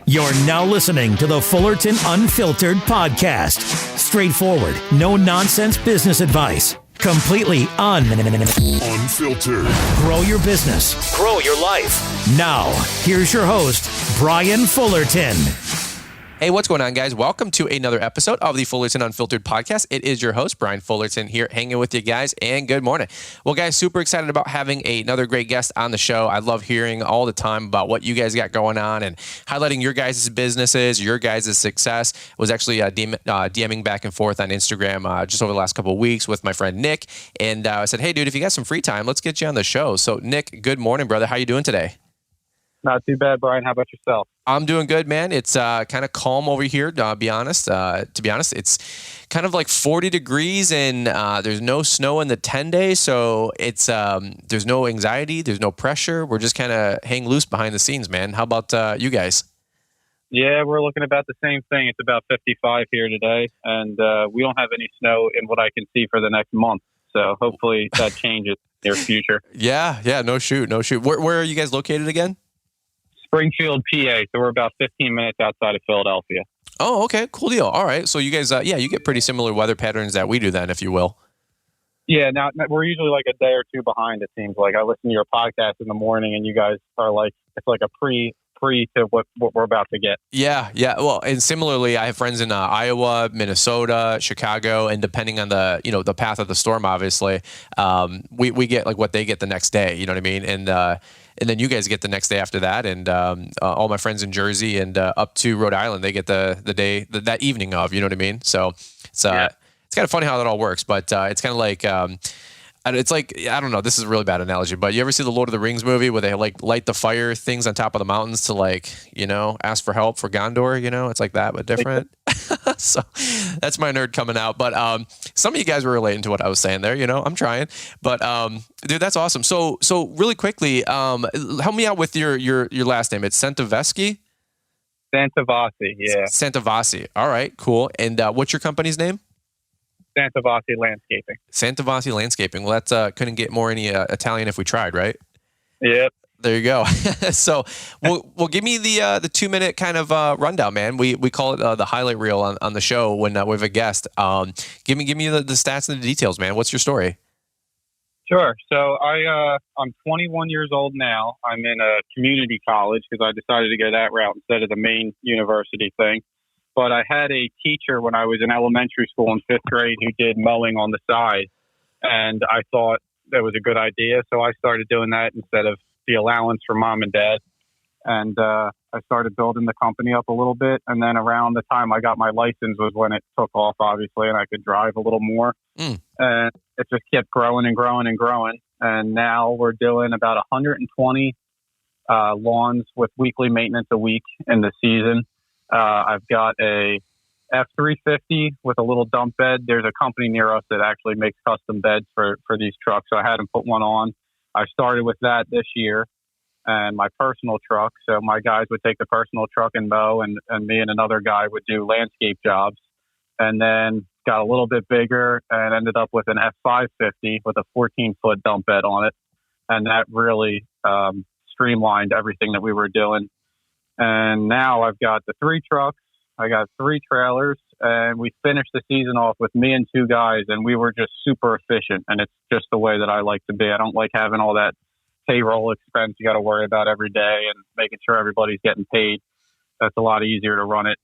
You're now listening to the Fullerton Unfiltered podcast. Straightforward, no nonsense business advice. Completely unfiltered. Grow your business. Grow your life. Now, here's your host, Brian Fullerton. Hey, what's going on, guys? Welcome to another episode of the Fullerton Unfiltered podcast. It is your host, Brian Fullerton, here hanging with you guys, and good morning. Well, guys, super excited about having another great guest on the show. I love hearing all the time about what you guys got going on and highlighting your guys' businesses, your guys' success. I was actually DMing back and forth on Instagram just over the last couple of weeks with my friend Nick, and I said, hey, dude, if you got some free time, let's get you on the show. So, Nick, good morning, brother. How you doing today? Not too bad, Brian. How about yourself? I'm doing good, man. It's kind of calm over here, to be honest. To be honest, it's kind of like 40 degrees and there's no snow in the 10 days. So it's there's no anxiety. There's no pressure. We're just kind of hang loose behind the scenes, man. How about you guys? Yeah, we're looking about the same thing. It's about 55 here today, and we don't have any snow in what I can see for the next month. So hopefully that changes in the near future. Yeah. No shoot. Where are you guys located again? Springfield, PA. So we're about 15 minutes outside of Philadelphia. Oh, okay. Cool deal. All right. So you guys, you get pretty similar weather patterns that we do then, if you will. Yeah. Now we're usually like a day or two behind, it seems like. I listen to your podcast in the morning and you guys are like, it's like a pre to what we're about to get. Yeah. Well, and similarly, I have friends in Iowa, Minnesota, Chicago, and depending on the path of the storm, obviously, we get like what they get the next day. You know what I mean? And then you guys get the next day after that, and all my friends in Jersey and up to Rhode Island, they get the day that evening of. You know what I mean? So it's kind of funny how that all works, but it's kind of like. It's like, I don't know, this is a really bad analogy, but you ever see the Lord of the Rings movie where they like light the fire things on top of the mountains to ask for help for Gondor, it's like that, but different. So that's my nerd coming out. But some of you guys were relating to what I was saying there, I'm trying. But dude, that's awesome. So really quickly, help me out with your last name. It's Santivasci? Santivasci, yeah. Santivasci. All right, cool. And what's your company's name? Santivasci Landscaping. Santivasci Landscaping. Well, that couldn't get more any Italian if we tried, right? Yep. There you go. So, well, give me the 2-minute kind of rundown, man. We call it the highlight reel on the show when we have a guest. Give me the stats and the details, man. What's your story? Sure. So I'm 21 years old now. I'm in a community college because I decided to go that route instead of the main university thing. But I had a teacher when I was in elementary school in 5th grade who did mowing on the side. And I thought that was a good idea. So I started doing that instead of the allowance for mom and dad. And I started building the company up a little bit. And then around the time I got my license was when it took off, obviously, and I could drive a little more. And it just kept growing and growing and growing. And now we're doing about 120 lawns with weekly maintenance a week in the season. I've got a F-350 with a little dump bed. There's a company near us that actually makes custom beds for these trucks. So I had them put one on. I started with that this year, and my personal truck. So my guys would take the personal truck and mow, and me and another guy would do landscape jobs. And then got a little bit bigger and ended up with an F-550 with a 14-foot dump bed on it. And that really streamlined everything that we were doing. And now I've got the 3 trucks, I got 3 trailers, and we finished the season off with me and 2 guys, and we were just super efficient. And it's just the way that I like to be. I don't like having all that payroll expense you got to worry about every day and making sure everybody's getting paid. That's a lot easier to run it.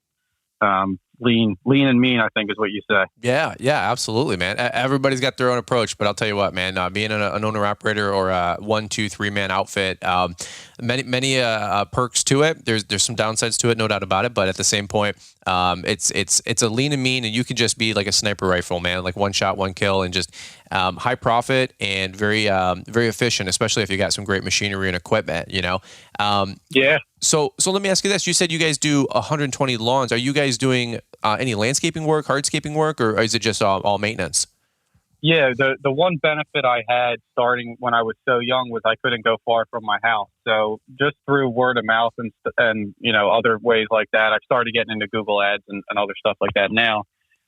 Lean and mean, I think is what you say. Yeah, absolutely, man. Everybody's got their own approach, but I'll tell you what, man, being an owner operator or a 1, 2, 3 man outfit, many perks to it. There's some downsides to it, no doubt about it. But at the same point, it's a lean and mean, and you can just be like a sniper rifle, man, like one shot, one kill, and just high profit and very efficient, especially if you got some great machinery and equipment, Yeah. So let me ask you this. You said you guys do 120 lawns. Are you guys doing any landscaping work, hardscaping work, or is it just all maintenance? Yeah, the one benefit I had starting when I was so young was I couldn't go far from my house. So just through word of mouth and other ways like that, I've started getting into Google Ads and other stuff like that now.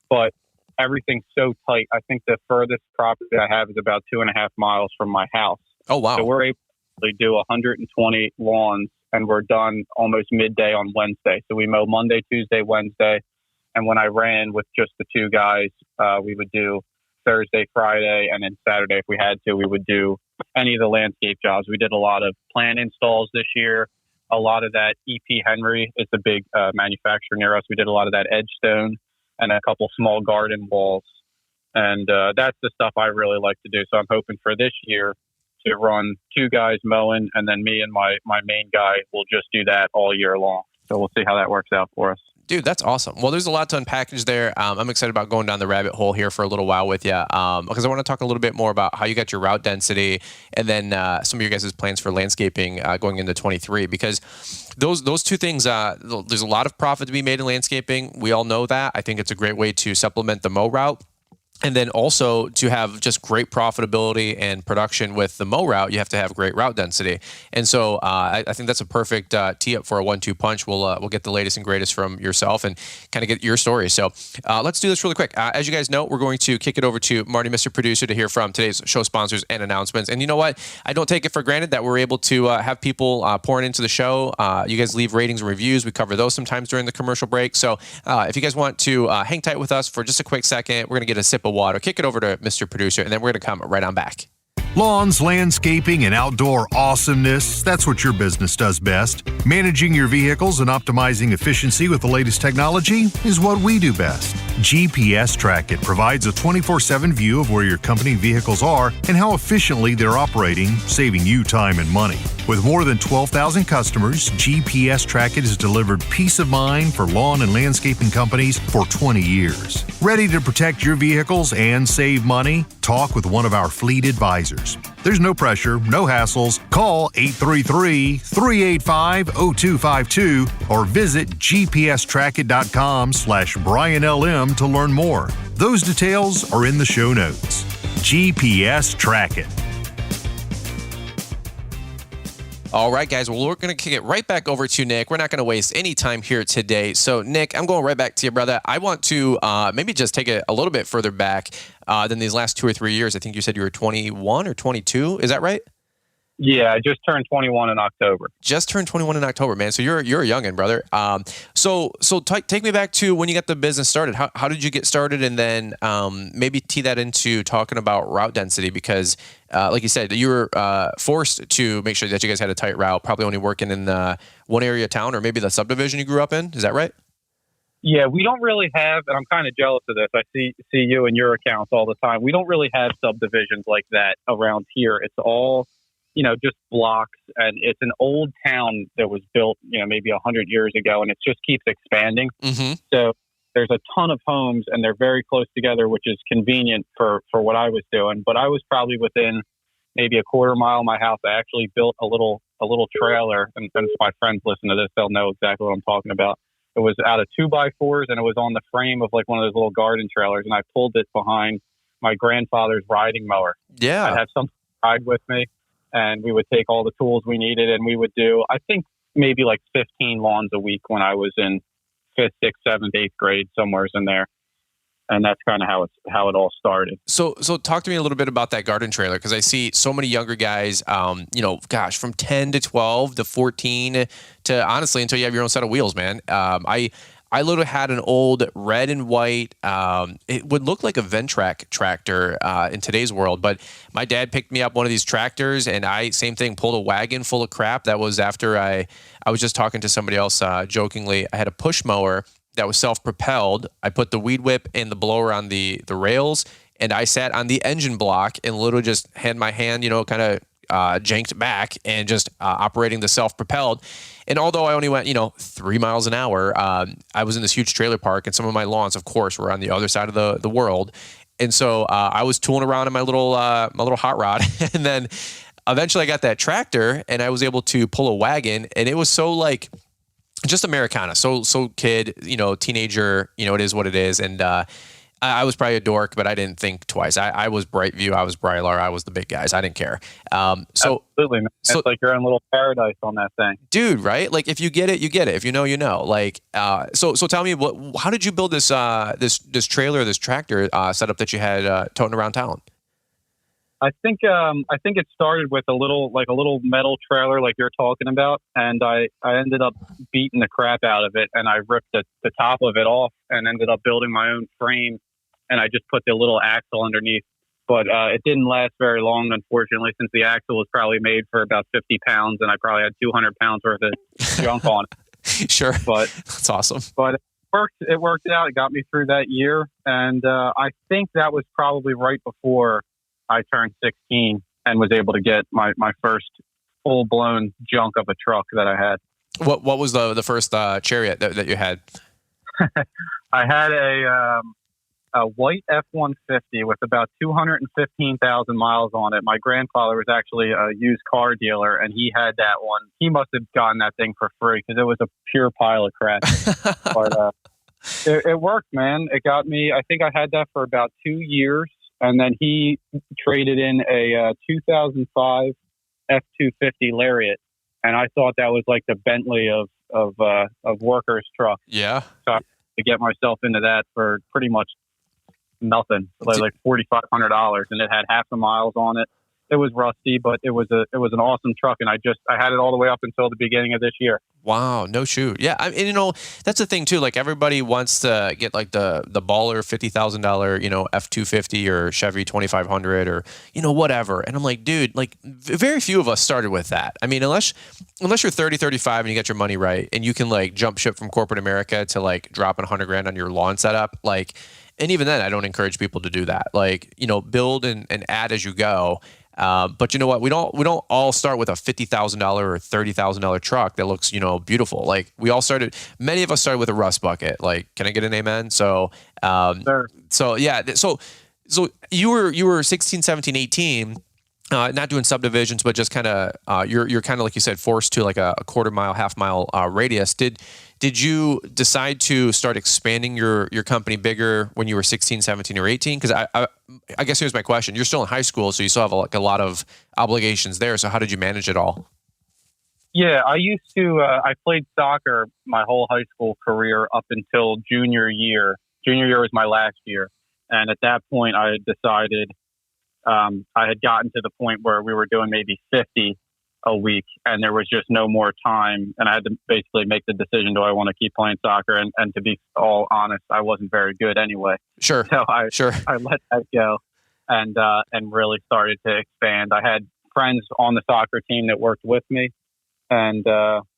But everything's so tight. I think the furthest property I have is about 2.5 miles from my house. Oh, wow. So we're able to do 120 lawns and we're done almost midday on Wednesday. So we mow Monday, Tuesday, Wednesday. And when I ran with just the two guys, we would do Thursday, Friday, and then Saturday, if we had to, we would do any of the landscape jobs. We did a lot of plant installs this year. A lot of that EP Henry is a big manufacturer near us. We did a lot of that Edgestone and a couple small garden walls. And that's the stuff I really like to do. So I'm hoping for this year to run two guys mowing, and then me and my main guy will just do that all year long. So we'll see how that works out for us. Dude, that's awesome. Well, there's a lot to unpackage there. I'm excited about going down the rabbit hole here for a little while with you, because I want to talk a little bit more about how you got your route density, and then some of your guys' plans for landscaping going into 23. Because those two things, there's a lot of profit to be made in landscaping. We all know that. I think it's a great way to supplement the mow route. And then also to have just great profitability and production with the mow route, you have to have great route density. And so I think that's a perfect tee up for a 1-2 punch. We'll get the latest and greatest from yourself and kind of get your story. So let's do this really quick. As you guys know, we're going to kick it over to Marty, Mr. Producer, to hear from today's show sponsors and announcements. And you know what? I don't take it for granted that we're able to have people pouring into the show. You guys leave ratings and reviews. We cover those sometimes during the commercial break. So if you guys want to hang tight with us for just a quick second, we're going to get a sip of water, kick it over to Mr. Producer, and then we're going to come right on back. Lawns, landscaping, and outdoor awesomeness, that's what your business does best. Managing your vehicles and optimizing efficiency with the latest technology is what we do best. GPS Track It provides a 24/7 view of where your company vehicles are and how efficiently they're operating, saving you time and money. With more than 12,000 customers, GPS Track It has delivered peace of mind for lawn and landscaping companies for 20 years. Ready to protect your vehicles and save money? Talk with one of our fleet advisors. There's no pressure, no hassles. Call 833-385-0252 or visit gpstrackit.com/BrianLM to learn more. Those details are in the show notes. GPS Track It. All right, guys. Well, we're going to kick it right back over to Nick. We're not going to waste any time here today. So, Nick, I'm going right back to you, brother. I want to maybe just take it a little bit further back than these last 2 or 3 years. I think you said you were 21 or 22. Is that right? Yeah, I just turned 21 in October. Just turned 21 in October, man. So you're a youngin', brother. So take me back to when you got the business started. How did you get started? And then maybe tee that into talking about route density, because like you said, you were forced to make sure that you guys had a tight route, probably only working in one area of town or maybe the subdivision you grew up in. Is that right? Yeah, we don't really have, and I'm kind of jealous of this. I see you and your accounts all the time. We don't really have subdivisions like that around here. It's all, just blocks, and it's an old town that was built, maybe 100 years ago, and it just keeps expanding. Mm-hmm. So there's a ton of homes, and they're very close together, which is convenient for what I was doing. But I was probably within maybe a quarter mile of my house. I actually built a little trailer, and if my friends listen to this, they'll know exactly what I'm talking about. It was out of 2x4s, and it was on the frame of like one of those little garden trailers, and I pulled it behind my grandfather's riding mower. Yeah. I'd have something to ride with me, and we would take all the tools we needed, and we would do, I think, maybe like 15 lawns a week when I was in 5th, 6th, 7th, 8th grade, somewhere in there. And that's kind of how it all started. So talk to me a little bit about that garden trailer, because I see so many younger guys, from 10 to 12 to 14 to honestly until you have your own set of wheels, man. I literally had an old red and white, it would look like a Ventrac tractor in today's world, but my dad picked me up one of these tractors, and same thing, pulled a wagon full of crap. That was after I was just talking to somebody else jokingly. I had a push mower that was self-propelled. I put the weed whip and the blower on the rails, and I sat on the engine block and literally just had my hand, kind of janked back and just operating the self-propelled. And although I only went, 3 miles an hour, I was in this huge trailer park, and some of my lawns, of course, were on the other side of the world. And so I was tooling around in my little hot rod, and then eventually I got that tractor, and I was able to pull a wagon, and it was so like just Americana, so kid, teenager, it is what it is. And I was probably a dork, but I didn't think twice. I was Brightview, I was Brylar, I was the big guys. I didn't care. Absolutely, man. It's like your own little paradise on that thing, dude. Right? Like if you get it, you get it. If you know, you know. Like so tell me, how did you build this trailer, this tractor setup that you had toting around town? I think it started with a little metal trailer like you're talking about, and I ended up beating the crap out of it, and I ripped the top of it off and ended up building my own frame, and I just put the little axle underneath. But it didn't last very long, unfortunately, since the axle was probably made for about 50 pounds, and I probably had 200 pounds worth of junk on it. Sure, but that's awesome. But it worked out. It got me through that year, and I think that was probably right before I turned 16 and was able to get my first full-blown junk of a truck that I had. What was the first Chariot that you had? I had a white F-150 with about 215,000 miles on it. My grandfather was actually a used car dealer, and he had that one. He must have gotten that thing for free because it was a pure pile of crap. But it worked, man. It got me. I think I had that for about 2 years. And then he traded in a 2005 F-250 Lariat, and I thought that was like the Bentley of workers' truck. Yeah. So to get myself into that for pretty much nothing, like $4,500, and it had half the miles on it. It was rusty, but it was an awesome truck, and I had it all the way up until the beginning of this year. Wow, no shoot. Yeah, and that's the thing too. Like everybody wants to get like the baller $50,000, F-250 or Chevy 2500 or whatever. And I'm like, dude, like very few of us started with that. I mean, unless you're 30, 35 and you get your money right, and you can like jump ship from corporate America to like dropping $100,000 on your lawn setup, like. And even then, I don't encourage people to do that. Like, build and add as you go. But you know what? We don't all start with a $50,000 or $30,000 truck that looks, beautiful. Like many of us started with a rust bucket. Like, can I get an amen? So, Sure. So yeah. So you were 16, 17, 18, not doing subdivisions, but just kind of, you're kind of, like you said, forced to like a quarter mile, half mile, radius. Did you decide to start expanding your company bigger when you were 16, 17, or 18? Because I guess here's my question. You're still in high school, so you still have a lot of obligations there. So how did you manage it all? Yeah, I used to, I played soccer my whole high school career up until junior year. Junior year was my last year. And at that point, I had decided I had gotten to the point where we were doing maybe 50 a week, and there was just no more time, and I had to basically make the decision: do I want to keep playing soccer? And to be all honest, I wasn't very good anyway. Sure. So I let that go, and really started to expand. I had friends on the soccer team that worked with me, and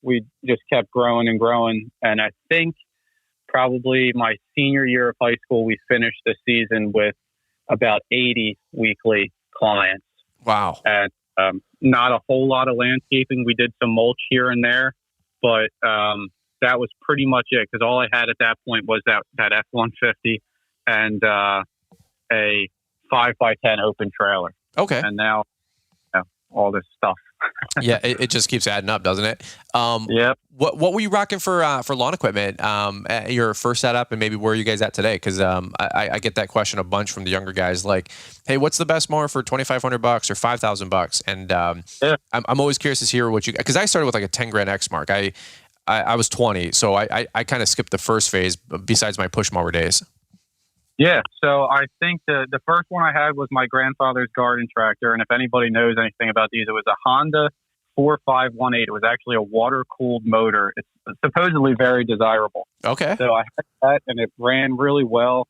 we just kept growing and growing. And I think probably my senior year of high school, we finished the season with about 80 weekly clients. Wow. And not a whole lot of landscaping. We did some mulch here and there, but that was pretty much it, because all I had at that point was that F-150 and a 5x10 open trailer. Okay. And now all this stuff. Yeah, it just keeps adding up, doesn't it? Yep. What were you rocking for lawn equipment at your first setup, and maybe where are you guys at today? Because I get that question a bunch from the younger guys, like, hey, what's the best mower for $2,500 or $5,000? And I'm always curious to hear what you, because I started with like a 10 grand X mark. I was 20, so I kind of skipped the first phase besides my push mower days. Yeah, so I think the first one I had was my grandfather's garden tractor, and if anybody knows anything about these, it was a Honda 4518. It was actually a water-cooled motor. It's supposedly very desirable. Okay. So I had that, and it ran really well.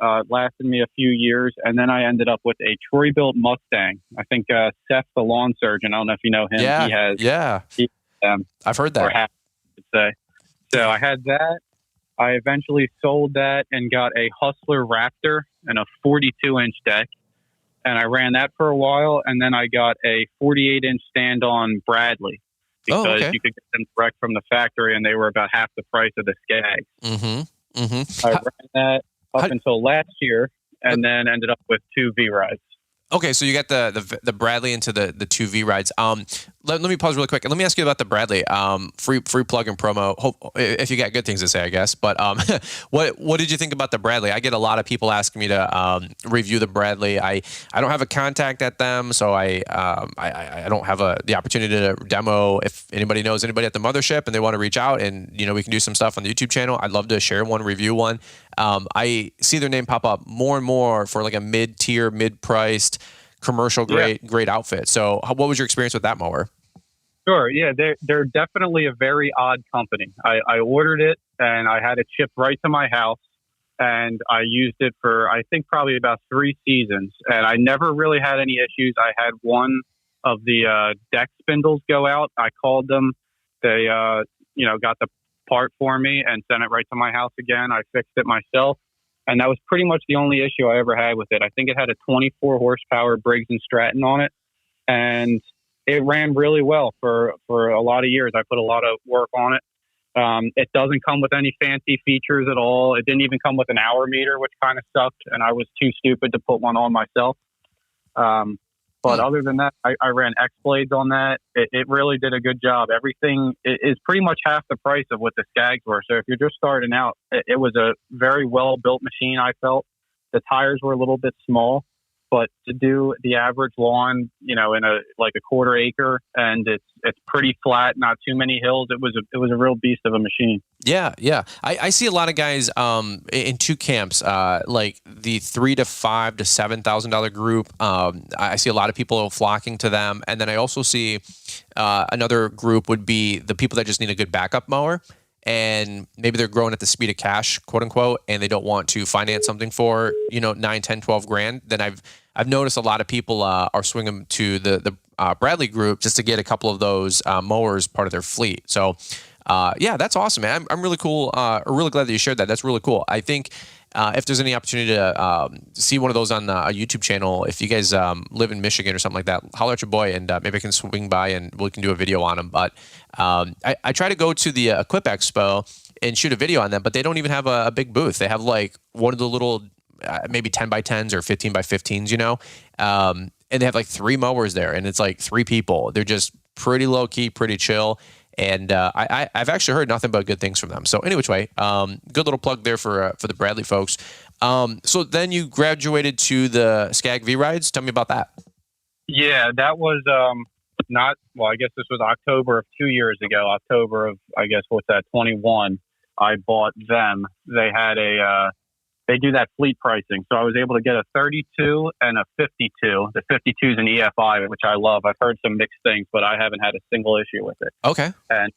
It lasted me a few years, and then I ended up with a Troy-built Mustang. I think Seth, the lawn surgeon, I don't know if you know him. Yeah, I've heard that. Or half, I should say. So I had that. I eventually sold that and got a Hustler Raptor and a 42-inch deck. And I ran that for a while. And then I got a 48-inch stand-on Bradley because you could get them direct from the factory, and they were about half the price of the Skag. Mm-hmm. Mm-hmm. I ran that up until last year, and then ended up with 2 V-Rides. Okay, so you got the Bradley into the 2 V-Rides. Let me pause really quick, and let me ask you about the Bradley. Free plug and promo. If you got good things to say, I guess. But what did you think about the Bradley? I get a lot of people asking me to review the Bradley. I don't have a contact at them, so I don't have the opportunity to demo. If anybody knows anybody at the mothership and they want to reach out, and we can do some stuff on the YouTube channel, I'd love to share one, review one. I see their name pop up more and more for like a mid-tier, mid-priced commercial great outfit. So what was your experience with that mower? Sure. Yeah, they're definitely a very odd company. I ordered it and I had it shipped right to my house, and I used it for, I think, probably about 3 seasons, and I never really had any issues. I had one of the deck spindles go out. I called them. They, got the part for me and sent it right to my house again. I fixed it myself, and that was pretty much the only issue I ever had with it. I think it had a 24 horsepower Briggs & Stratton on it, and it ran really well for a lot of years. I put a lot of work on it. It doesn't come with any fancy features at all. It didn't even come with an hour meter, which kind of sucked, and I was too stupid to put one on myself. But other than that, I ran X-Blades on that. It really did a good job. Everything is pretty much half the price of what the Skags were. So if you're just starting out, it was a very well-built machine, I felt. The tires were a little bit small, but to do the average lawn, in a quarter acre, and it's pretty flat, not too many hills. It was a real beast of a machine. Yeah. I see a lot of guys in 2 camps, like the $3,000 to $5,000 to $7,000 group. I see a lot of people flocking to them, and then I also see another group would be the people that just need a good backup mower. And maybe they're growing at the speed of cash, quote unquote, and they don't want to finance something for, 9, 10, 12 grand. Then I've noticed a lot of people are swinging to the Bradley group just to get a couple of those mowers part of their fleet. So, that's awesome, man. I'm really cool. Really glad that you shared that. That's really cool. I think if there's any opportunity to see one of those on a YouTube channel, if you guys live in Michigan or something like that, holler at your boy, and maybe I can swing by and we can do a video on them. But I try to go to the Equip Expo and shoot a video on them, but they don't even have a big booth. They have like one of the little maybe 10 by 10s or 15 by 15s, and they have like 3 mowers there, and it's like 3 people. They're just pretty low key, pretty chill. And I've actually heard nothing but good things from them. So anyway, good little plug there for the Bradley folks. So then you graduated to the Skag V-Rides. Tell me about that. Yeah, that was I guess this was October of 2 years ago. October of, 21. I bought them. They had they do that fleet pricing. So I was able to get a 32 and a 52. The 52 is an EFI, which I love. I've heard some mixed things, but I haven't had a single issue with it. Okay. And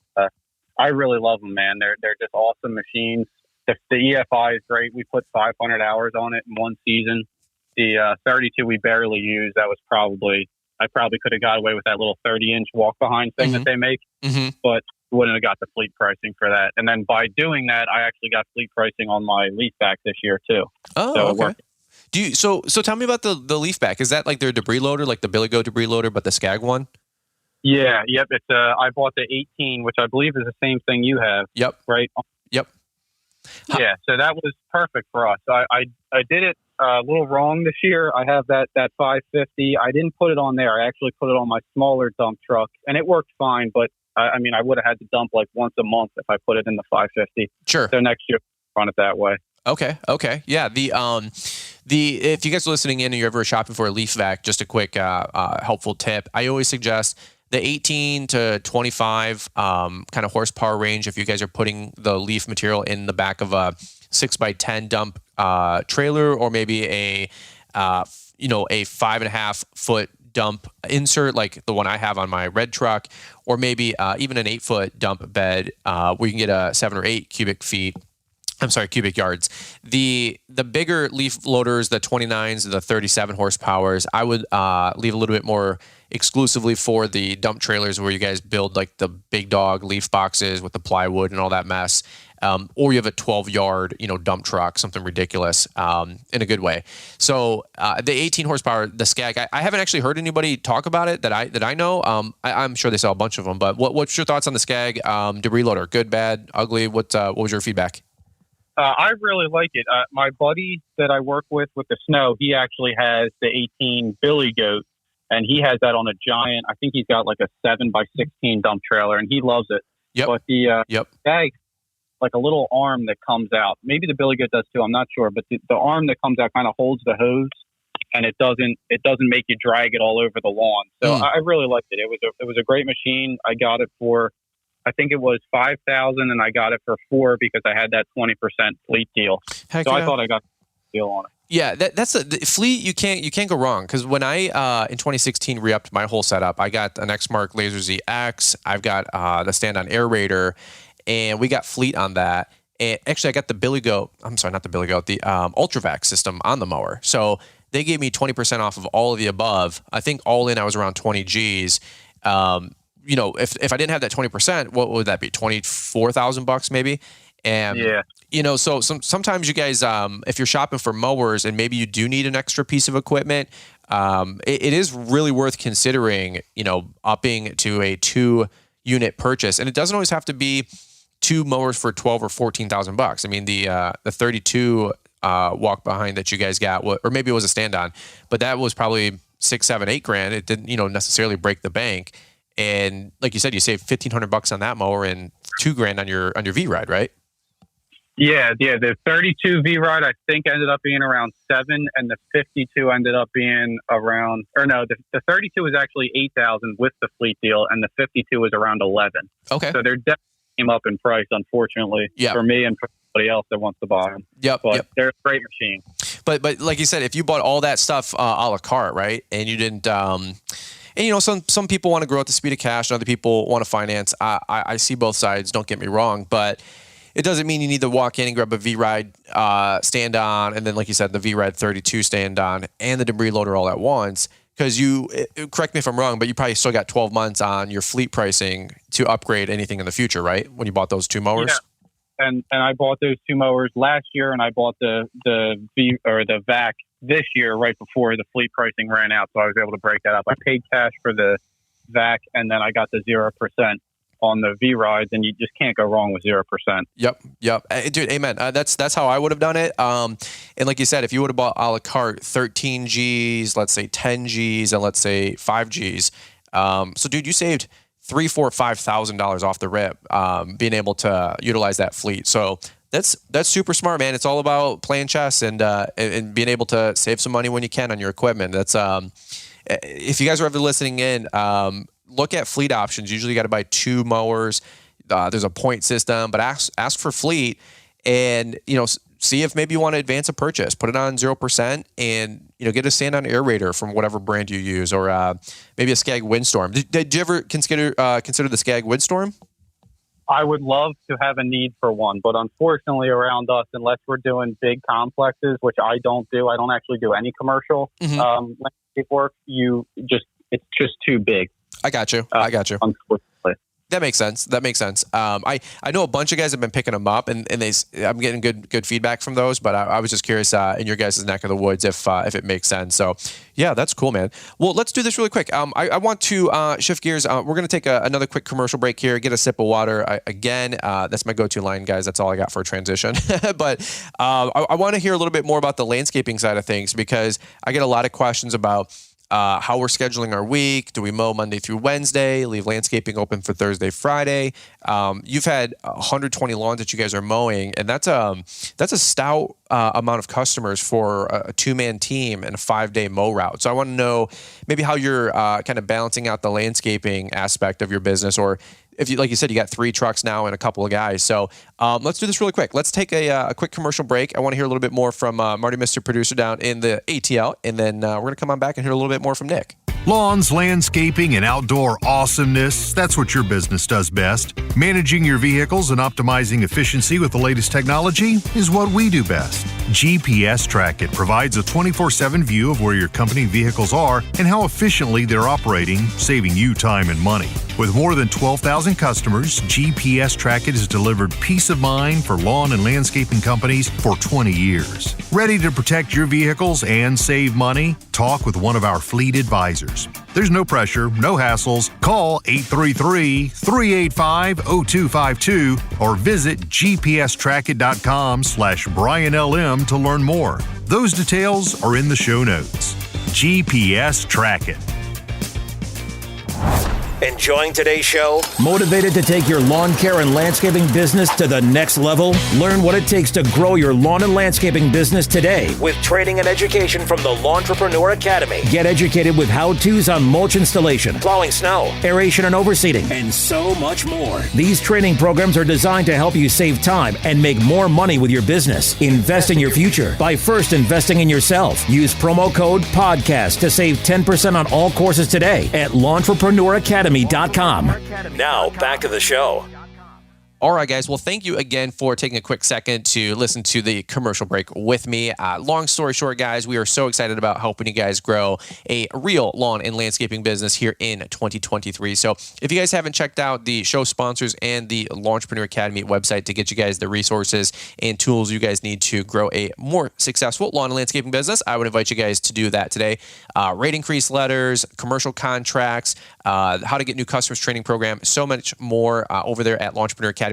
I really love them, man. They're just awesome machines. The EFI is great. We put 500 hours on it in one season. The 32 we barely used. That was I probably could have got away with that little 30-inch walk-behind thing that they make, but wouldn't have got the fleet pricing for that. And then by doing that, I actually got fleet pricing on my leaf back this year too. Oh, so okay. So tell me about the leaf back. Is that like their debris loader, like the Billy Goat debris loader, but the Skag one? Yeah. Yep. It's I bought the 18, which I believe is the same thing you have. Yep. Right. Yep. Yeah. So that was perfect for us. I did it a little wrong this year. I have that 550. I didn't put it on there. I actually put it on my smaller dump truck, and it worked fine, but I would have had to dump like once a month if I put it in the 550. Sure. So next year, run it that way. Okay. Yeah. If you guys are listening in and you're ever shopping for a leaf vac, just a quick helpful tip. I always suggest the 18 to 25 kind of horsepower range. If you guys are putting the leaf material in the back of a 6x10 dump trailer, or maybe a 5.5 foot dump insert like the one I have on my red truck, or maybe even an 8-foot dump bed where you can get a 7 or 8 cubic yards. The bigger leaf loaders, the 29s, the 37 horsepowers, I would leave a little bit more exclusively for the dump trailers where you guys build like the big dog leaf boxes with the plywood and all that mess. Or you have a 12-yard, dump truck, something ridiculous, in a good way. So the 18 horsepower, the Skag, I haven't actually heard anybody talk about it that I know. I'm sure they sell a bunch of them, but what's your thoughts on the Skag debris loader? Good, bad, ugly? What was your feedback? I really like it. My buddy that I work with the snow, he actually has the 18 Billy Goat, and he has that on a giant. I think he's got like a 7x16 dump trailer, and he loves it. Yep. But the Skag, like a little arm that comes out. Maybe the Billy Goat does too. I'm not sure, but the arm that comes out kind of holds the hose, and it doesn't make you drag it all over the lawn. So I really liked it. It was a great machine. I got it for, I think it was $5,000, and I got it for $4,000 because I had that 20% fleet deal. Heck so yeah. I thought I got a deal on it. Yeah, that's the fleet. You can't go wrong, because when I in 2016 re-upped my whole setup, I got an Exmark Laser ZX. I've got the stand-on aerator, and we got fleet on that. And actually, I got the Billy Goat. I'm sorry, not the Billy Goat. The Ultravac system on the mower. So they gave me 20% off of all of the above. I think all in, I was around 20 G's. If I didn't have that 20%, what would that be? $24,000 maybe. And so sometimes you guys, if you're shopping for mowers and maybe you do need an extra piece of equipment, it is really worth considering, upping to a 2-unit purchase. And it doesn't always have to be 2 mowers for $12,000 or $14,000. I mean, the 32 walk behind that you guys got, or maybe it was a stand on, but that was probably $6, $7, $8,000. It didn't, necessarily break the bank. And like you said, you saved $1,500 on that mower and $2,000 on your V-Ride, right? Yeah. The 32 V-Ride, I think, ended up being around 7, and the 52 ended up being around, the 32 was actually 8,000 with the fleet deal, and the 52 was around 11. Okay. So they're definitely came up in price, unfortunately, for me and for somebody else that wants to buy them. But they're a great machine. But like you said, if you bought all that stuff a la carte, right, and you didn't, some people want to grow at the speed of cash, and other people want to finance. I see both sides. Don't get me wrong, but it doesn't mean you need to walk in and grab a V-Ride stand on, and then, like you said, the V-Ride 32 stand on and the debris loader all at once. Because correct me if I'm wrong, but you probably still got 12 months on your fleet pricing to upgrade anything in the future, right? When you bought those 2 mowers. Yeah. And I bought those 2 mowers last year, and I bought the VAC this year right before the fleet pricing ran out, so I was able to break that up. I paid cash for the VAC, and then I got the 0% on the V-Rides, and you just can't go wrong with 0%. Yep. Dude, amen. That's how I would have done it. And like you said, if you would have bought a la carte 13 Gs, let's say 10 Gs, and let's say 5 Gs. So, dude, you saved $3,000, $4,000, $5,000 off the rip, being able to utilize that fleet. So that's super smart, man. It's all about playing chess and being able to save some money when you can on your equipment. That's if you guys are ever listening in, look at fleet options. Usually you got to buy 2 mowers. There's a point system, but ask for fleet, and see if maybe you want to advance a purchase. Put it on 0%, and get a stand-on aerator from whatever brand you use, or maybe a Skag Windstorm. Did you ever consider the Skag Windstorm? I would love to have a need for one, but unfortunately around us, unless we're doing big complexes, which I don't actually do any commercial landscape work. It's just too big. I got you. Unfortunately. That makes sense. I know a bunch of guys have been picking them up, and I'm getting good feedback from those. But I was just curious in your guys' neck of the woods if it makes sense. So yeah, that's cool, man. Well, let's do this really quick. I want to shift gears. We're going to take another quick commercial break here. Get a sip of water. Again, that's my go-to line, guys. That's all I got for a transition. But I want to hear a little bit more about the landscaping side of things, because I get a lot of questions about how we're scheduling our week. Do we mow Monday through Wednesday, leave landscaping open for Thursday, Friday? You've had 120 lawns that you guys are mowing, and that's a stout amount of customers for a 2-man team and a 5-day mow route. So I want to know maybe how you're kind of balancing out the landscaping aspect of your business, or if you, like you said, you got 3 trucks now and a couple of guys. So let's do this really quick. Let's take a quick commercial break. I want to hear a little bit more from Marty, Mr. Producer, down in the ATL, and then we're going to come on back and hear a little bit more from Nick. Lawns, landscaping, and outdoor awesomeness, that's what your business does best. Managing your vehicles and optimizing efficiency with the latest technology is what we do best. GPS Track It provides a 24/7 view of where your company vehicles are and how efficiently they're operating, saving you time and money. With more than 12,000 customers, GPS Track It has delivered peace of mind for lawn and landscaping companies for 20 years. Ready to protect your vehicles and save money? Talk with one of our fleet advisors. There's no pressure, no hassles. Call 833-385-0252 or visit gpstrackit.com/BrianLM to learn more. Those details are in the show notes. GPS Track It. Enjoying today's show? Motivated to take your lawn care and landscaping business to the next level? Learn what it takes to grow your lawn and landscaping business today with training and education from the Lawntrepreneur Academy. Get educated with how-tos on mulch installation, plowing snow, aeration and overseeding, and so much more. These training programs are designed to help you save time and make more money with your business. Invest in your future by first investing in yourself. Use promo code PODCAST to save 10% on all courses today at LawnTrepreneurAcademy.com. Now, back to the show. All right, guys. Well, thank you again for taking a quick second to listen to the commercial break with me. Long story short, guys, we are so excited about helping you guys grow a real lawn and landscaping business here in 2023. So if you guys haven't checked out the show sponsors and the Lawntrepreneur Academy website to get you guys the resources and tools you guys need to grow a more successful lawn and landscaping business, I would invite you guys to do that today. Rate increase letters, commercial contracts, how to get new customers training program, so much more over there at LawnTrepreneurAcademy.com.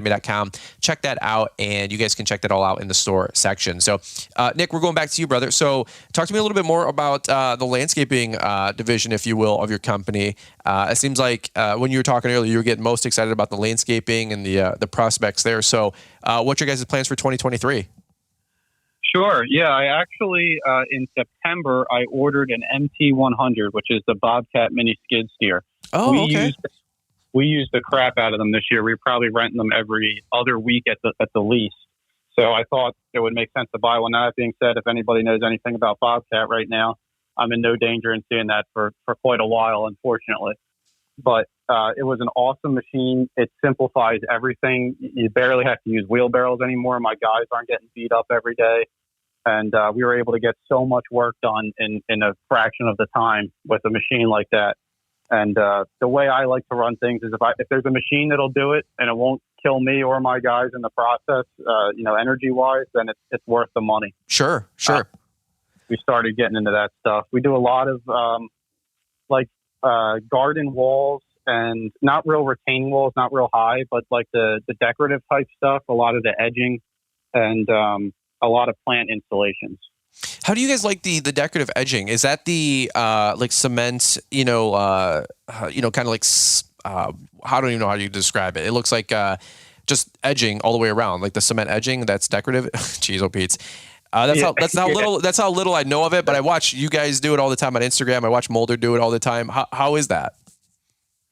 Check that out, and you guys can check that all out in the store section. So, Nick, we're going back to you, brother. So, talk to me a little bit more about the landscaping division, if you will, of your company. It seems like when you were talking earlier, you were getting most excited about the landscaping and the prospects there. So, what's your guys' plans for 2023? Sure. Yeah, I actually, in September, I ordered an MT100, which is the Bobcat mini skid steer. Oh, okay. We used the crap out of them this year. We were probably renting them every other week at the least. So I thought it would make sense to buy one. Now, that being said, if anybody knows anything about Bobcat right now, I'm in no danger in seeing that for quite a while, unfortunately. But it was an awesome machine. It simplifies everything. You barely have to use wheelbarrows anymore. My guys aren't getting beat up every day. And we were able to get so much work done in a fraction of the time with a machine like that. And the way I like to run things is if there's a machine that'll do it and it won't kill me or my guys in the process, energy-wise, then it's worth the money. Sure. We started getting into that stuff. We do a lot of garden walls, and not real retaining walls, not real high, but like the decorative type stuff, a lot of the edging, and a lot of plant installations. How do you guys like the decorative edging? Is that the like cement, kind of like I don't even know how you describe it. It looks like just edging all the way around, like the cement edging that's decorative. Jeez, oh Pete's. That's how little I know of it, but I watch you guys do it all the time on Instagram. I watch Mulder do it all the time. How is that?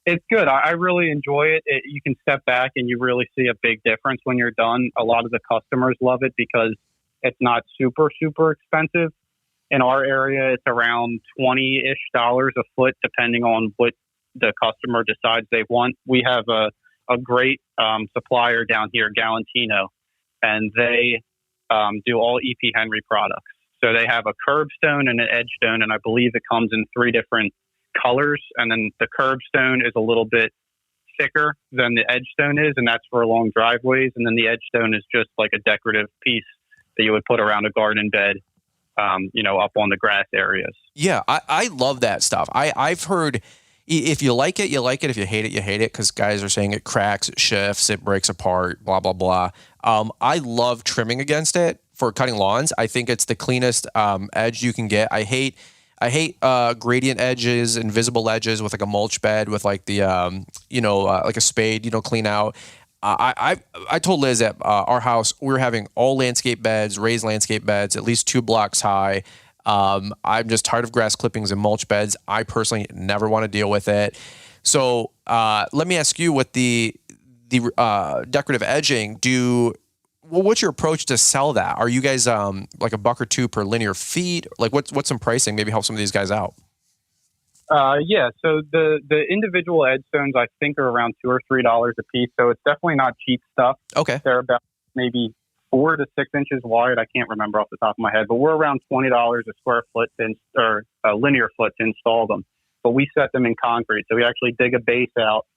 It's good. I really enjoy it. You can step back and you really see a big difference when you're done. A lot of the customers love it because it's not super, super expensive. In our area, it's around $20-ish a foot, depending on what the customer decides they want. We have a great supplier down here, Galantino, and they do all EP Henry products. So they have a curbstone and an edge stone, and I believe it comes in 3 different colors. And then the curbstone is a little bit thicker than the edge stone is, and that's for long driveways. And then the edge stone is just like a decorative piece that you would put around a garden bed, up on the grass areas. Yeah, I love that stuff. I've heard if you like it, you like it. If you hate it, you hate it, because guys are saying it cracks, it shifts, it breaks apart, blah, blah, blah. I love trimming against it for cutting lawns. I think it's the cleanest edge you can get. I hate gradient edges, invisible edges with like a mulch bed with like the, like a spade, clean out. I told Liz at our house, we were having all landscape beds, raised landscape beds, at least 2 blocks high. I'm just tired of grass clippings and mulch beds. I personally never want to deal with it. So let me ask you, with the decorative edging, what's your approach to sell that? Are you guys like $1 or $2 per linear feet? Like what's some pricing? Maybe help some of these guys out. Yeah. So the individual edge stones, I think, are around $2 or $3 a piece. So it's definitely not cheap stuff. Okay. They're about maybe 4 to 6 inches wide. I can't remember off the top of my head, but we're around $20 a square foot or a linear foot to install them. But we set them in concrete. So we actually dig a base out.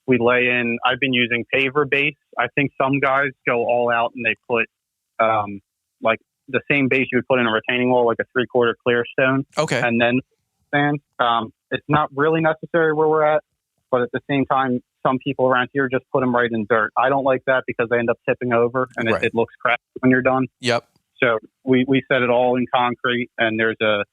We lay in, I've been using paver base. I think some guys go all out and they put like the same base you would put in a retaining wall, like a 3/4 clear stone. Okay. And then sand. It's not really necessary where we're at, but at the same time, some people around here just put them right in dirt. I don't like that because they end up tipping over and it looks crappy when you're done. Yep. So we set it all in concrete, and there's a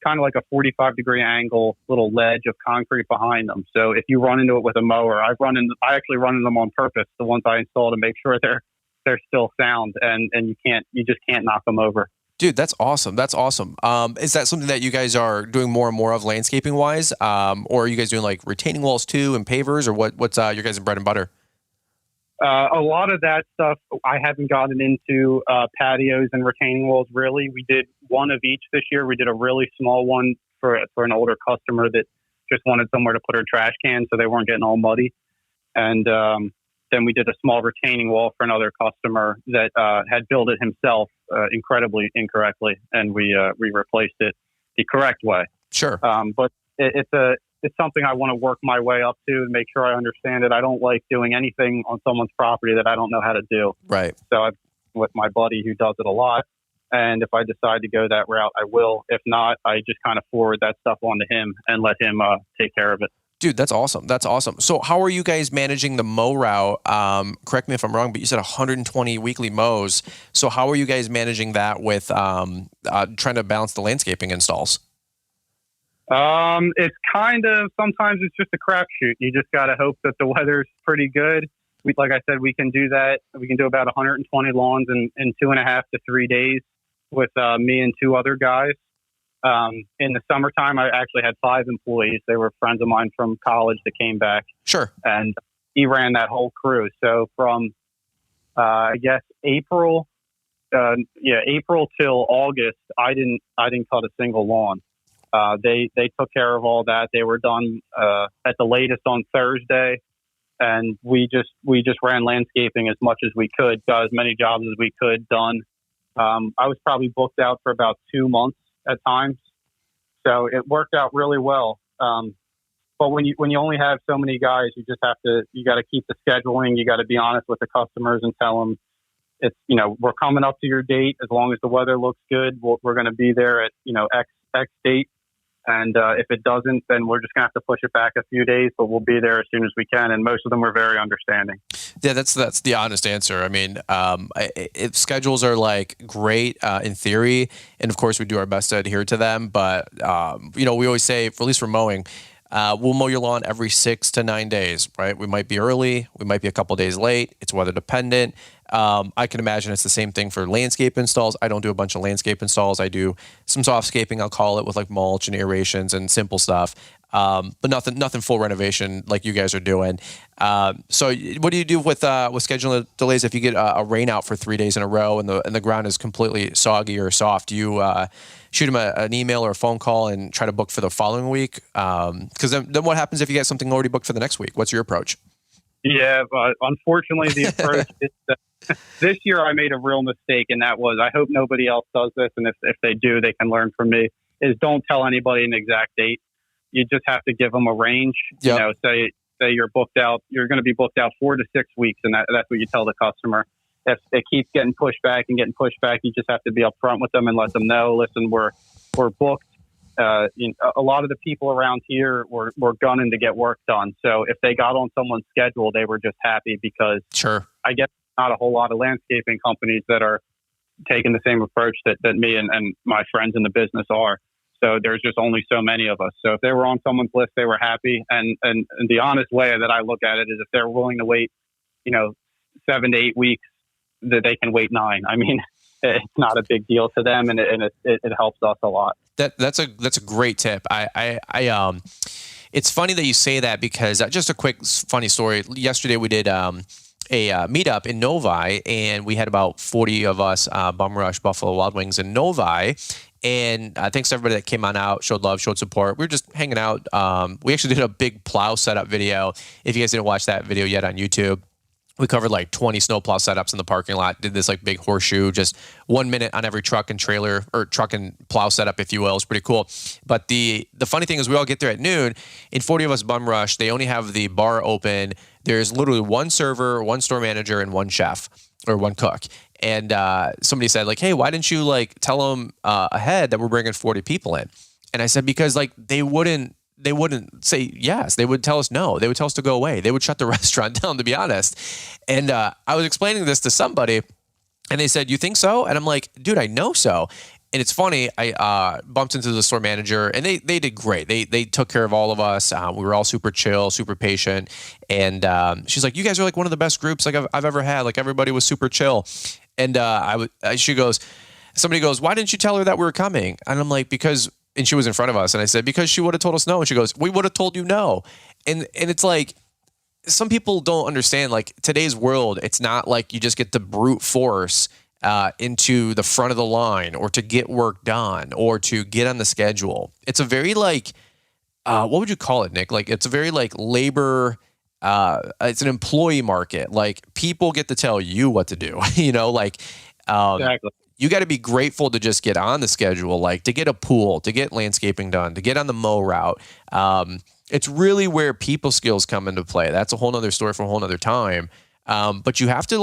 kind of like a 45-degree angle little ledge of concrete behind them. So if you run into it with a mower, I actually run into them on purpose, the ones I install, to make sure they're still sound, and you just can't knock them over. Dude, that's awesome. That's awesome. Is that something that you guys are doing more and more of landscaping wise? Or are you guys doing like retaining walls too and pavers, or what's your guys' bread and butter? A lot of that stuff, I haven't gotten into patios and retaining walls really. We did one of each this year. We did a really small one for an older customer that just wanted somewhere to put her trash can so they weren't getting all muddy. And then we did a small retaining wall for another customer that had built it himself incredibly incorrectly, and we replaced it the correct way. Sure. But it's something I want to work my way up to and make sure I understand it. I don't like doing anything on someone's property that I don't know how to do. Right. So I'm with my buddy who does it a lot. And if I decide to go that route, I will. If not, I just kind of forward that stuff onto him and let him take care of it. Dude, that's awesome. That's awesome. So how are you guys managing the mow route? Correct me if I'm wrong, but you said 120 weekly mows. So how are you guys managing that with trying to balance the landscaping installs? It's kind of, sometimes it's just a crapshoot. You just got to hope that the weather's pretty good. Like I said, we can do that. We can do about 120 lawns in 2.5 to 3 days with me and 2 other guys. In the summertime, I actually had 5 employees. They were friends of mine from college that came back. Sure. And he ran that whole crew. So from, I guess, April till August, I didn't cut a single lawn. They took care of all that. They were done at the latest on Thursday, and we just ran landscaping as much as we could, got as many jobs as we could done. I was probably booked out for about 2 months at times, so it worked out really well. But when you only have so many guys, you got to keep the scheduling. You got to be honest with the customers and tell them it's, we're coming up to your date. As long as the weather looks good, we're going to be there at X date. And if it doesn't, then we're just going to have to push it back a few days, but we'll be there as soon as we can. And most of them were very understanding. Yeah, that's the honest answer. I mean, if schedules are like great in theory, and of course we do our best to adhere to them. But we always say, at least for mowing, we'll mow your lawn every 6 to 9 days, right? We might be early, we might be a couple days late. It's weather dependent. I can imagine it's the same thing for landscape installs. I don't do a bunch of landscape installs. I do some softscaping, I'll call it, with like mulch and aerations and simple stuff. But nothing full renovation like you guys are doing. So what do you do with scheduling delays if you get a rain out for 3 days in a row and the ground is completely soggy or soft? Do you shoot them an email or a phone call and try to book for the following week? Because then what happens if you get something already booked for the next week? What's your approach? Yeah, unfortunately, the approach is this year I made a real mistake, and that was, I hope nobody else does this, and if they do, they can learn from me, is don't tell anybody an exact date. You just have to give them a range. Yep. Say you're booked out, you're going to be booked out 4 to 6 weeks, and that's what you tell the customer. If it keeps getting pushed back, you just have to be upfront with them and let them know, listen, we're booked. A lot of the people around here were gunning to get work done. So if they got on someone's schedule, they were just happy because sure. I guess not a whole lot of landscaping companies that are taking the same approach that me and my friends in the business are. So there's just only so many of us. So if they were on someone's list, they were happy. And the honest way that I look at it is if they're willing to wait, 7 to 8 weeks, that they can wait 9. I mean, it's not a big deal to them, and it helps us a lot. That's a great tip. It's funny that you say that because just a quick funny story. Yesterday we did a meetup in Novi, and we had about 40 of us bum rush Buffalo Wild Wings in Novi. And thanks to everybody that came on out, showed love, showed support. We were just hanging out. We actually did a big plow setup video. If you guys didn't watch that video yet on YouTube, we covered like 20 snowplow setups in the parking lot, did this like big horseshoe, just 1 minute on every truck and trailer, or truck and plow setup, if you will. It's pretty cool. But the funny thing is we all get there at noon, and 40 of us bum rush. They only have the bar open. There's literally one server, one store manager, and one chef or one cook. And somebody said like, hey, why didn't you like tell them ahead that we're bringing 40 people in? And I said, because like they wouldn't say yes. They would tell us no. They would tell us to go away. They would shut the restaurant down, to be honest. And I was explaining this to somebody, and they said, you think so? And I'm like, dude, I know so. And it's funny, I bumped into the store manager, and they did great. They took care of all of us. We were all super chill, super patient. And she's like, "You guys are like one of the best groups like I've ever had. Like everybody was super chill." And somebody goes, "Why didn't you tell her that we were coming?" And I'm like, "Because," and she was in front of us. And I said, "Because she would have told us no." And she goes, "We would have told you no." And it's like, some people don't understand, like today's world, it's not like you just get to brute force into the front of the line or to get work done or to get on the schedule. It's a very like, what would you call it, Nick? Like it's a very like labor, it's an employee market. Like people get to tell you what to do, Exactly. You got to be grateful to just get on the schedule, like to get a pool, to get landscaping done, to get on the mow route. It's really where people skills come into play. That's a whole nother story for a whole nother time. But you have to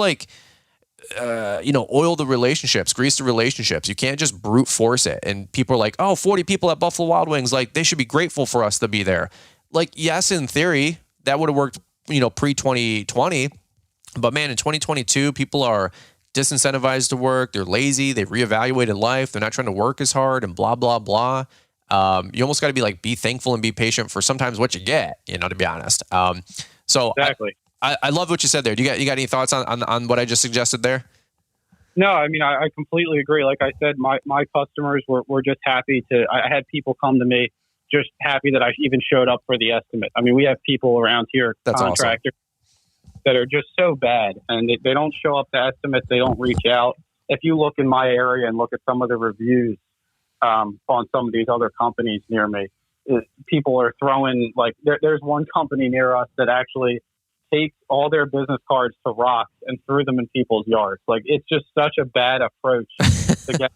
oil the relationships, grease the relationships. You can't just brute force it. And people are like, "Oh, 40 people at Buffalo Wild Wings, like they should be grateful for us to be there." Like, yes, in theory, that would have worked, pre-2020. But man, in 2022, people are disincentivized to work. They're lazy. They've reevaluated life. They're not trying to work as hard and blah, blah, blah. You almost got to be thankful and be patient for sometimes what you get, to be honest. So Exactly. I love what you said there. You got any thoughts on what I just suggested there? No, I mean, I completely agree. Like I said, my customers were just happy I had people come to me just happy that I even showed up for the estimate. I mean, we have people around here, That's contractors, that are just so bad, and they don't show up to estimates. They don't reach out. If you look in my area and look at some of the reviews on some of these other companies near me, people are throwing, like, there's one company near us that actually takes all their business cards to rocks and threw them in people's yards. Like, it's just such a bad approach to get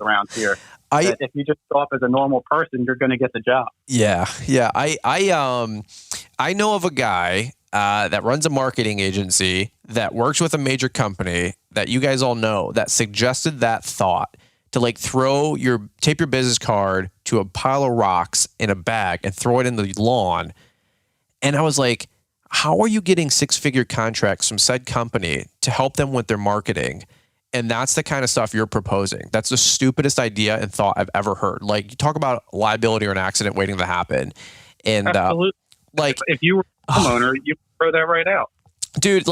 around here. That if you just show up as a normal person, you're going to get the job. Yeah. I know of a guy that runs a marketing agency that works with a major company that you guys all know that suggested that thought to like tape your business card to a pile of rocks in a bag and throw it in the lawn. And I was like, how are you getting 6-figure contracts from said company to help them with their marketing? And that's the kind of stuff you're proposing. That's the stupidest idea and thought I've ever heard. Like, you talk about liability or an accident waiting to happen. And absolutely. If you were a homeowner, you throw that right out. Dude,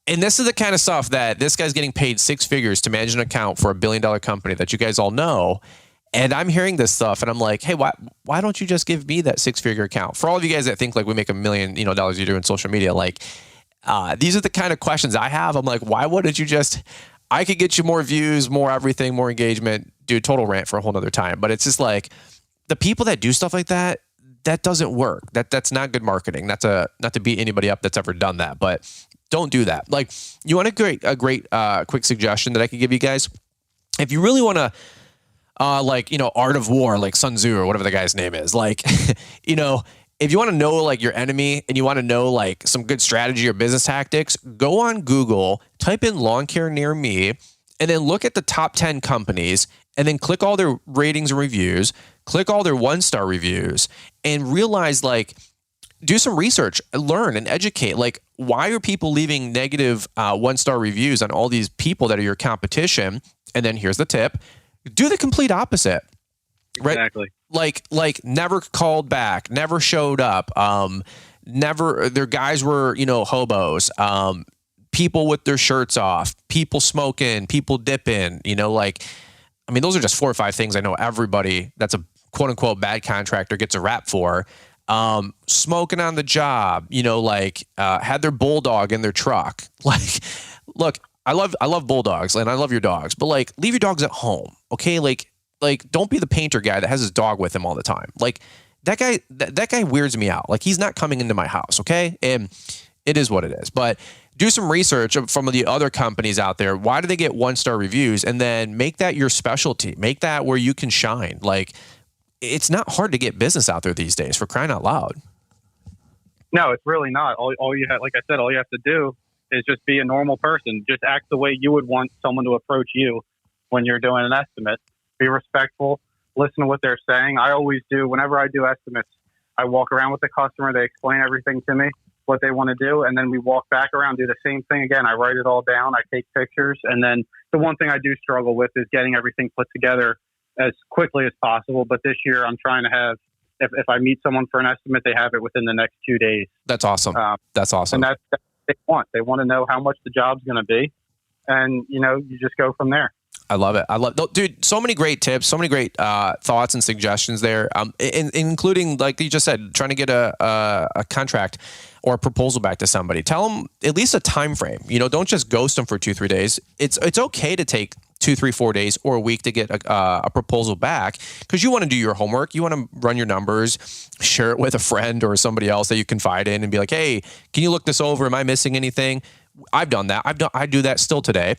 and this is the kind of stuff that this guy's getting paid 6 figures to manage an account for $1 billion company that you guys all know. And I'm hearing this stuff and I'm like, hey, why don't you just give me that 6-figure account? For all of you guys that think like we make $1 million, dollars a year in social media, these are the kind of questions I have. I'm like, why wouldn't you I could get you more views, more everything, more engagement. Dude, total rant for a whole nother time. But it's just like the people that do stuff like that doesn't work. That's not good marketing. That's not to beat anybody up that's ever done that, but don't do that. Like, you want a great quick suggestion that I could give you guys? If you really want to, Art of War, like Sun Tzu or whatever the guy's name is, if you want to know like your enemy and you want to know like some good strategy or business tactics, go on Google, type in lawn care near me, and then look at the top 10 companies and then click all their ratings and reviews, click all their 1-star reviews, and realize do some research, learn and educate. Like, why are people leaving negative 1-star reviews on all these people that are your competition? And then here's the tip. Do the complete opposite. Right? Exactly. Like never called back, never showed up. Their guys were, hobos. People with their shirts off, people smoking, people dipping, those are just 4 or 5 things I know everybody that's a quote unquote bad contractor gets a rap for. Smoking on the job, had their bulldog in their truck. Look, I love bulldogs and I love your dogs, but leave your dogs at home. Okay. Like don't be the painter guy that has his dog with him all the time. Like that guy weirds me out. Like, he's not coming into my house. Okay. And it is what it is, but do some research from the other companies out there. Why do they get 1-star reviews? And then make that your specialty. Make that where you can shine. Like, it's not hard to get business out there these days, for crying out loud. No, it's really not. All you have, like I said, all you have to do is just be a normal person. Just act the way you would want someone to approach you when you're doing an estimate. Be respectful. Listen to what they're saying. I always do. Whenever I do estimates, I walk around with the customer. They explain everything to me. what they want to do. And then we walk back around, do the same thing again. I write it all down. I take pictures. And then the one thing I do struggle with is getting everything put together as quickly as possible. But this year I'm trying to have, if I meet someone for an estimate, they have it within the next 2 days. That's awesome. That's awesome. And that's what they want. They want to know how much the job's going to be. And, you just go from there. I love it. Dude, so many great tips, so many great thoughts and suggestions there, including, like you just said, trying to get a contract or a proposal back to somebody. Tell them at least a time frame. Don't just ghost them for 2-3 days. It's okay to take 2, 3, 4 days or a week to get a proposal back, because you want to do your homework. You want to run your numbers, share it with a friend or somebody else that you confide in and be like, hey, can you look this over? Am I missing anything? I've done that. I do that still today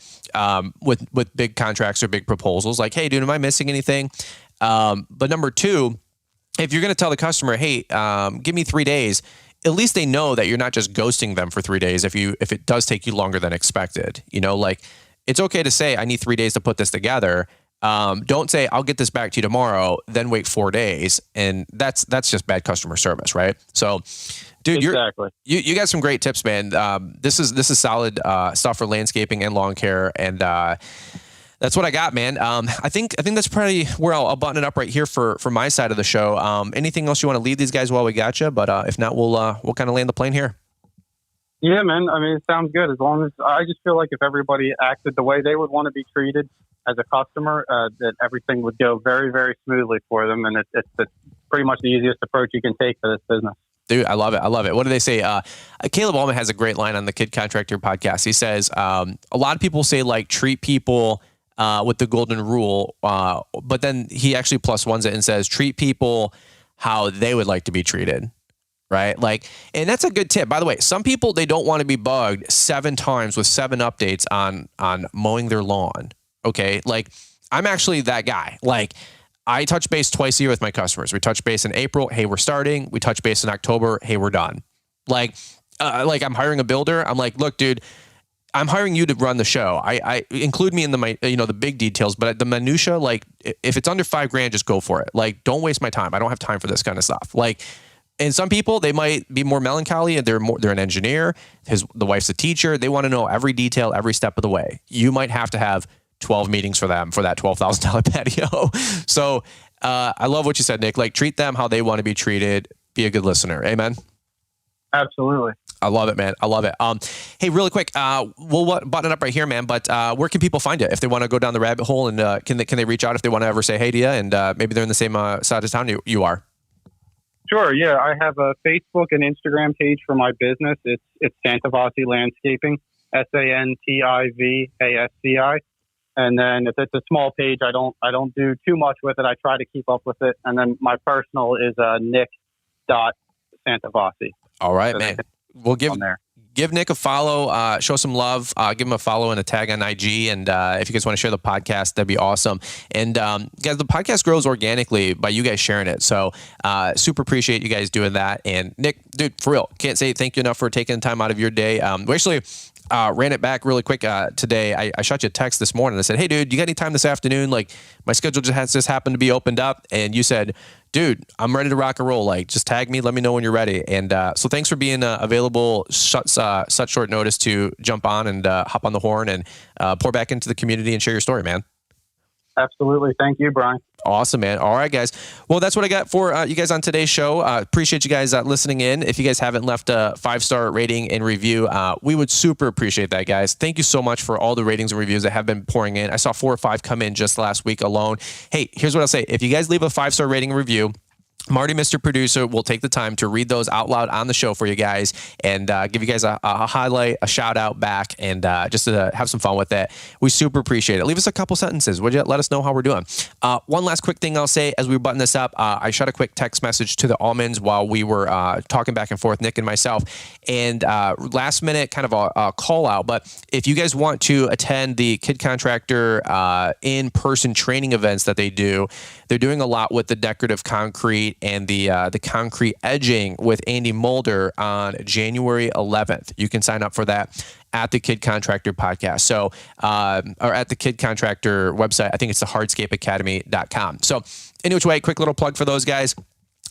with big contracts or big proposals. Like, hey, dude, am I missing anything? But number two, if you're going to tell the customer, hey, give me 3 days, at least they know that you're not just ghosting them for 3 days if it does take you longer than expected. Like, it's okay to say, I need 3 days to put this together. Don't say, I'll get this back to you tomorrow, then wait 4 days. And that's just bad customer service, right? So, dude, exactly. You got some great tips, man. This is solid stuff for landscaping and lawn care. And that's what I got, man. I think that's probably where I'll button it up right here for my side of the show. Anything else you want to lead these guys while we got you? But if not, we'll kind of land the plane here. Yeah, man. I mean, it sounds good. As long as I just feel like if everybody acted the way they would want to be treated as a customer, that everything would go very, very smoothly for them. And it's pretty much the easiest approach you can take for this business. Dude, I love it. I love it. What do they say? Caleb Allman has a great line on the Kid Contractor podcast. He says, a lot of people say, like, treat people with the golden rule. But then he actually plus ones it and says, treat people how they would like to be treated. Right? Like, and that's a good tip. By the way, some people, they don't want to be bugged 7 times with 7 updates on mowing their lawn. Okay. Like, I'm actually that guy. Like, I touch base twice a year with my customers. We touch base in April. Hey, we're starting. We touch base in October. Hey, we're done. Like I'm hiring a builder. I'm like, look, dude, I'm hiring you to run the show. I include me in the big details, but the minutia, like, if it's under $5,000, just go for it. Like, don't waste my time. I don't have time for this kind of stuff. Like, and some people, they might be more melancholy, and they're an engineer. The wife's a teacher. They want to know every detail, every step of the way. You might have to have 12 meetings for them for that $12,000 patio. So I love what you said, Nick. Like, treat them how they want to be treated. Be a good listener. Amen. Absolutely. I love it, man. I love it. Hey, really quick, we'll button it up right here, man. But where can people find you if they want to go down the rabbit hole? And can they reach out if they want to ever say hey to you? And maybe they're in the same side of town you are. Sure. Yeah, I have a Facebook and Instagram page for my business. It's Santivasci Landscaping, Santivasci. And then if it's a small page, I don't do too much with it. I try to keep up with it. And then my personal is Nick.Santivasci. All right, so man. We'll give Nick a follow, show some love, give him a follow and a tag on IG. And if you guys want to share the podcast, that'd be awesome. And guys, the podcast grows organically by you guys sharing it. So super appreciate you guys doing that. And Nick, dude, for real, can't say thank you enough for taking the time out of your day. We actually ran it back really quick today. I shot you a text this morning. I said, hey, dude, you got any time this afternoon? Like, my schedule just happened to be opened up. And you said, dude, I'm ready to rock and roll. Like, just tag me. Let me know when you're ready. And so thanks for being available such short notice to jump on and hop on the horn and pour back into the community and share your story, man. Absolutely. Thank you, Brian. Awesome, man. All right, guys. Well, that's what I got for you guys on today's show. Appreciate you guys listening in. If you guys haven't left a 5-star rating and review, we would super appreciate that, guys. Thank you so much for all the ratings and reviews that have been pouring in. I saw 4 or 5 come in just last week alone. Hey, here's what I'll say. If you guys leave a 5-star rating and review, Marty, Mr. Producer, will take the time to read those out loud on the show for you guys and give you guys a highlight, a shout out back, and just to have some fun with it. We super appreciate it. Leave us a couple sentences, would you? Let us know how we're doing. One last quick thing I'll say as we button this up. I shot a quick text message to the Almonds while we were talking back and forth, Nick and myself, and last minute kind of a call out. But if you guys want to attend the Kid Contractor in-person training events that they do, they're doing a lot with the decorative concrete and the concrete edging with Andy Mulder on January 11th. You can sign up for that at the Kid Contractor podcast. So, or at the Kid Contractor website. I think it's the hardscapeacademy.com. So, any which way, quick little plug for those guys.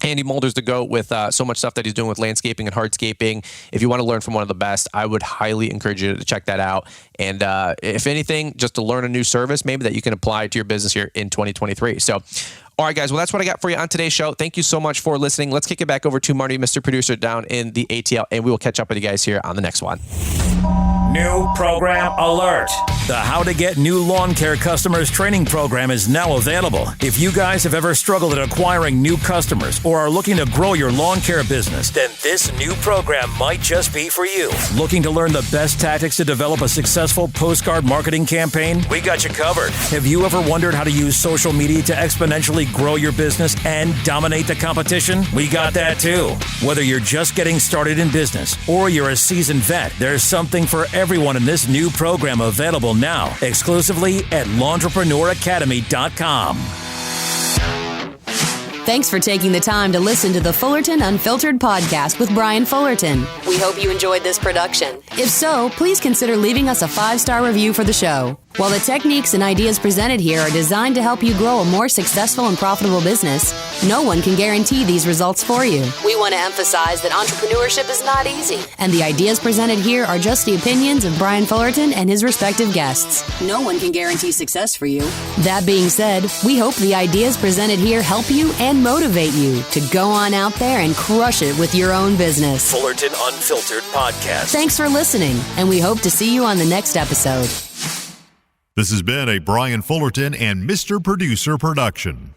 handy molders to go with so much stuff that he's doing with landscaping and hardscaping. If you want to learn from one of the best, I would highly encourage you to check that out. And if anything, just to learn a new service, maybe that you can apply to your business here in 2023. So, all right, guys. Well, that's what I got for you on today's show. Thank you so much for listening. Let's kick it back over to Marty, Mr. Producer, down in the ATL, and we will catch up with you guys here on the next one. New program alert. The How to Get New Lawn Care Customers training program is now available. If you guys have ever struggled at acquiring new customers or are looking to grow your lawn care business, then this new program might just be for you. Looking to learn the best tactics to develop a successful postcard marketing campaign? We got you covered. Have you ever wondered how to use social media to exponentially grow your business and dominate the competition? We got that too. Whether you're just getting started in business or you're a seasoned vet, there's something for everyone in this new program available now, exclusively at L'Entrepreneuracademy.com. Thanks for taking the time to listen to the Fullerton Unfiltered podcast with Brian Fullerton. We hope you enjoyed this production. If so, please consider leaving us a 5-star review for the show. While the techniques and ideas presented here are designed to help you grow a more successful and profitable business, no one can guarantee these results for you. We want to emphasize that entrepreneurship is not easy, and the ideas presented here are just the opinions of Brian Fullerton and his respective guests. No one can guarantee success for you. That being said, we hope the ideas presented here help you and motivate you to go on out there and crush it with your own business. Fullerton Unfiltered Podcast. Thanks for listening, and we hope to see you on the next episode. This has been a Brian Fullerton and Mr. Producer production.